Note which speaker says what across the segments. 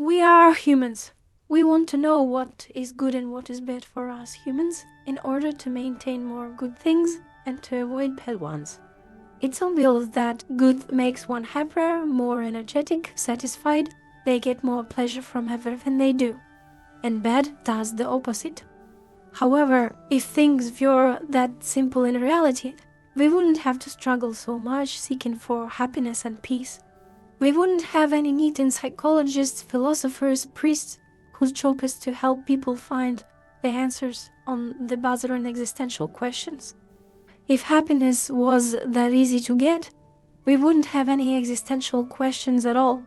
Speaker 1: We are humans. We want to know what is good and what is bad for us humans in order to maintain more good things and to avoid bad ones. It's obvious that good makes one happier, more energetic, satisfied. They get more pleasure from everything they do. And bad does the opposite. However, if things were that simple in reality, we wouldn't have to struggle so much seeking for happiness and peace. We wouldn't have any need in psychologists, philosophers, priests, whose job is to help people find the answers on the buzzer and existential questions. If happiness was that easy to get, we wouldn't have any existential questions at all.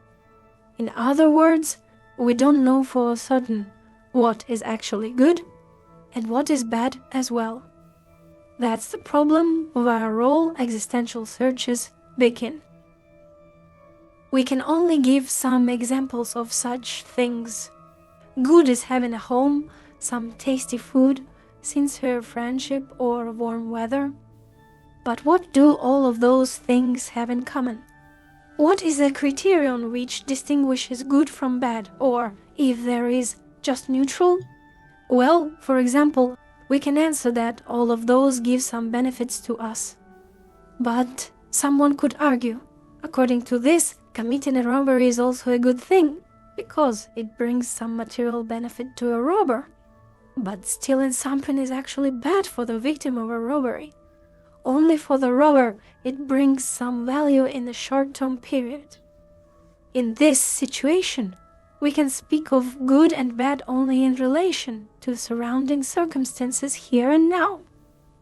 Speaker 1: In other words, we don't know for certain what is actually good and what is bad as well. That's the problem where all existential searches begin. We can only give some examples of such things. Good is having a home, some tasty food, sincere friendship, or warm weather. But what do all of those things have in common? What is a criterion which distinguishes good from bad, or, if there is, just neutral? Well, for example, we can answer that all of those give some benefits to us. But someone could argue, according to this, committing a robbery is also a good thing, because it brings some material benefit to a robber. But stealing something is actually bad for the victim of a robbery. Only for the robber, it brings some value in the short-term period. In this situation, we can speak of good and bad only in relation to surrounding circumstances here and now.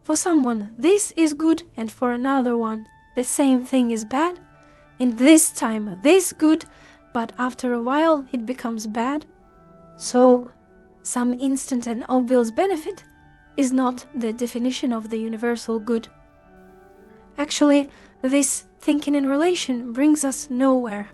Speaker 1: For someone, this is good, and for another one, the same thing is bad. In this time, this good, but after a while it becomes bad. So, some instant and obvious benefit is not the definition of the universal good. Actually, this thinking in relation brings us nowhere.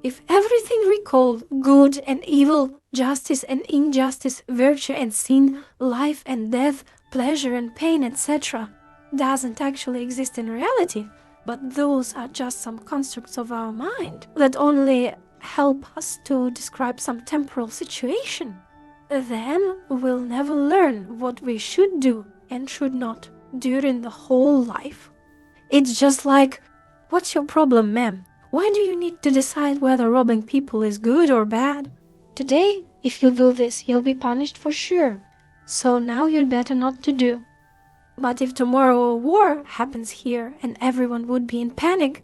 Speaker 1: If everything we call good and evil, justice and injustice, virtue and sin, life and death, pleasure and pain, etc., doesn't actually exist in reality, but those are just some constructs of our mind that only help us to describe some temporal situation, then we'll never learn what we should do and should not during the whole life. It's just like, what's your problem, ma'am? Why do you need to decide whether robbing people is good or bad? Today, if you do this, you'll be punished for sure. So now you'd better not to do. But if tomorrow a war happens here and everyone would be in panic,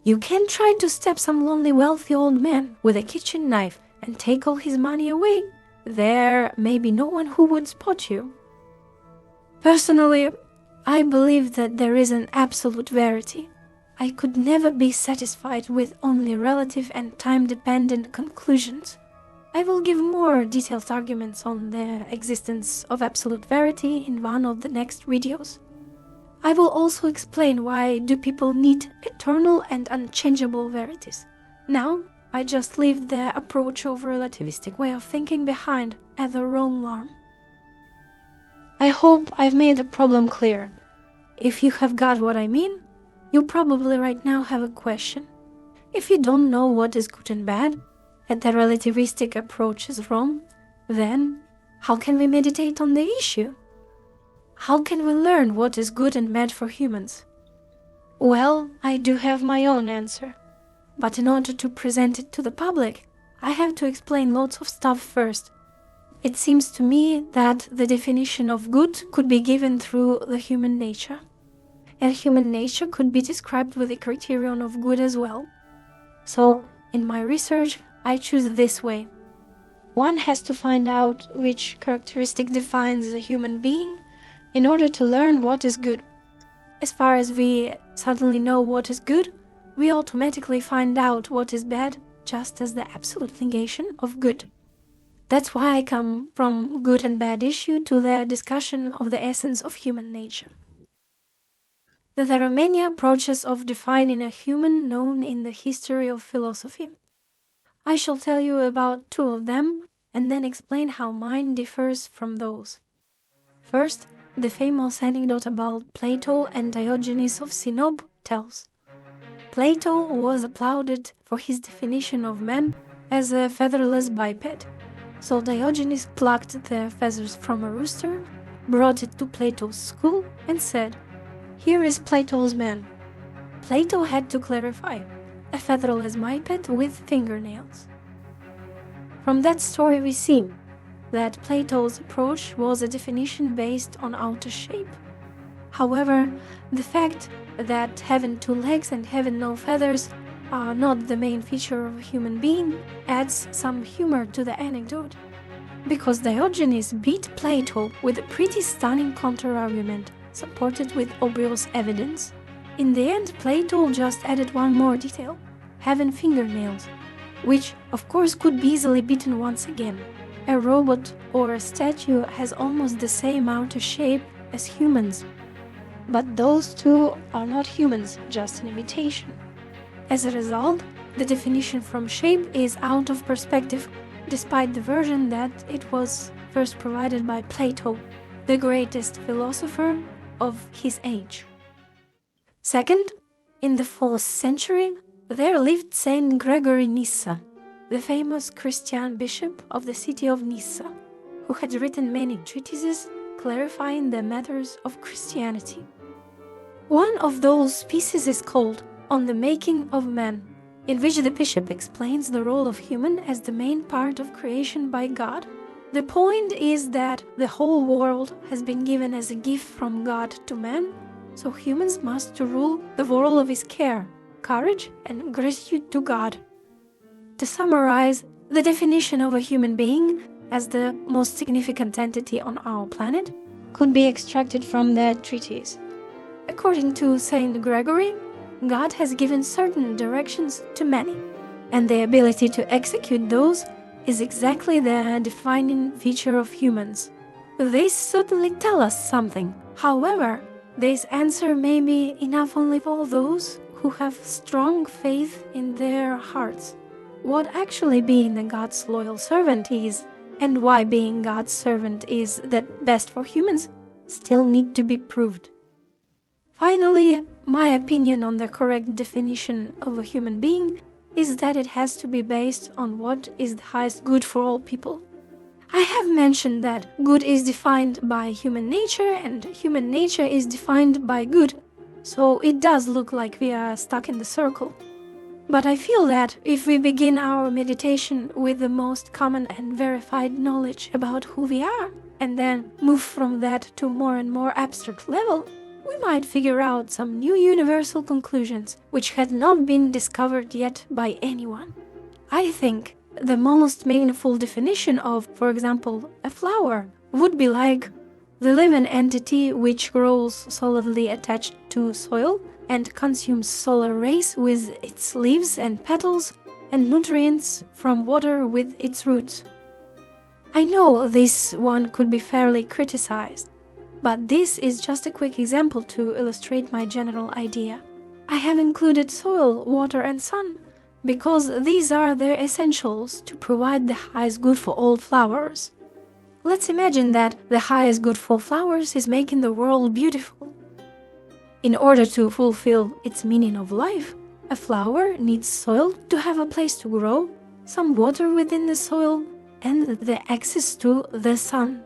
Speaker 1: you can try to stab some lonely wealthy old man with a kitchen knife and take all his money away. There may be no one who would spot you. Personally, I believe that there is an absolute verity. I could never be satisfied with only relative and time-dependent conclusions. I will give more detailed arguments on the existence of absolute verity in one of the next videos. I will also explain why do people need eternal and unchangeable verities. Now, I just leave the approach of relativistic way of thinking behind at the wrong arm. I hope I've made the problem clear. If you have got what I mean, you probably right now have a question. If you don't know what is good and bad, and the relativistic approach is wrong, then how can we meditate on the issue? How can we learn what is good and bad for humans? Well, I do have my own answer. But in order to present it to the public, I have to explain lots of stuff first. It seems to me that the definition of good could be given through the human nature. And human nature could be described with the criterion of good as well. So, in my research, I choose this way. One has to find out which characteristic defines a human being in order to learn what is good. As far as we suddenly know what is good, we automatically find out what is bad, just as the absolute negation of good. That's why I come from good and bad issue to the discussion of the essence of human nature. There are many approaches of defining a human known in the history of philosophy. I shall tell you about two of them and then explain how mine differs from those. First, the famous anecdote about Plato and Diogenes of Sinope tells. Plato was applauded for his definition of man as a featherless biped. So Diogenes plucked the feathers from a rooster, brought it to Plato's school, and said, "Here is Plato's man." Plato had to clarify, a featherless biped with fingernails. From that story we see that Plato's approach was a definition based on outer shape. However, the fact that having 2 legs and having no feathers are not the main feature of a human being adds some humor to the anecdote. Because Diogenes beat Plato with a pretty stunning counter-argument, supported with obvious evidence. In the end, Plato just added one more detail, having fingernails, which of course could be easily beaten once again. A robot or a statue has almost the same outer shape as humans. But those two are not humans, just an imitation. As a result, the definition from shape is out of perspective, despite the version that it was first provided by Plato, the greatest philosopher of his age. Second, in the 4th century, there lived Saint Gregory Nyssa, the famous Christian bishop of the city of Nyssa, who had written many treatises clarifying the matters of Christianity. One of those pieces is called On the Making of Man, in which the bishop explains the role of human as the main part of creation by God. The point is that the whole world has been given as a gift from God to man, so humans must rule the world of his care, courage, and gratitude to God. To summarize, the definition of a human being as the most significant entity on our planet could be extracted from that treatise. According to Saint Gregory, God has given certain directions to many, and the ability to execute those is exactly the defining feature of humans. These certainly tell us something. However, this answer may be enough only for those who have strong faith in their hearts. What actually being a God's loyal servant is, and why being God's servant is the best for humans, still need to be proved. Finally, my opinion on the correct definition of a human being is that it has to be based on what is the highest good for all people. I have mentioned that good is defined by human nature and human nature is defined by good, so it does look like we are stuck in the circle. But I feel that if we begin our meditation with the most common and verified knowledge about who we are, and then move from that to more and more abstract level, we might figure out some new universal conclusions which had not been discovered yet by anyone. I think the most meaningful definition of, for example, a flower would be like the living entity which grows solidly attached to soil and consumes solar rays with its leaves and petals and nutrients from water with its roots. I know this one could be fairly criticized, but this is just a quick example to illustrate my general idea. I have included soil, water, and sun because these are their essentials to provide the highest good for all flowers. Let's imagine that the highest good for flowers is making the world beautiful. In order to fulfill its meaning of life, a flower needs soil to have a place to grow, some water within the soil, and the access to the sun.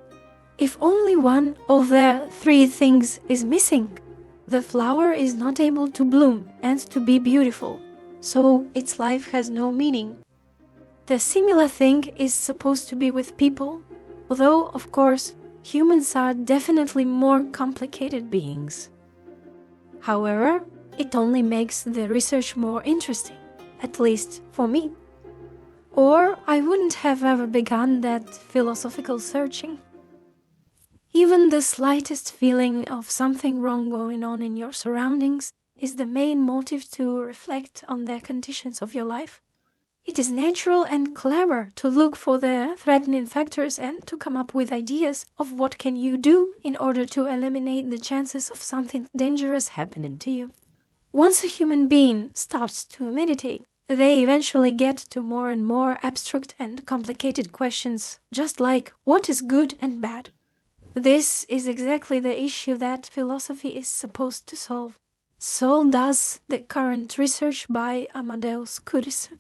Speaker 1: If only one of the 3 things is missing, the flower is not able to bloom and to be beautiful, so its life has no meaning. The similar thing is supposed to be with people, although, of course, humans are definitely more complicated beings. However, it only makes the research more interesting, at least for me. Or I wouldn't have ever begun that philosophical searching. Even the slightest feeling of something wrong going on in your surroundings is the main motive to reflect on the conditions of your life. It is natural and clever to look for the threatening factors and to come up with ideas of what can you do in order to eliminate the chances of something dangerous happening to you. Once a human being starts to meditate, they eventually get to more and more abstract and complicated questions, just like what is good and bad. This is exactly the issue that philosophy is supposed to solve. So does the current research by Amadeus Kurisu.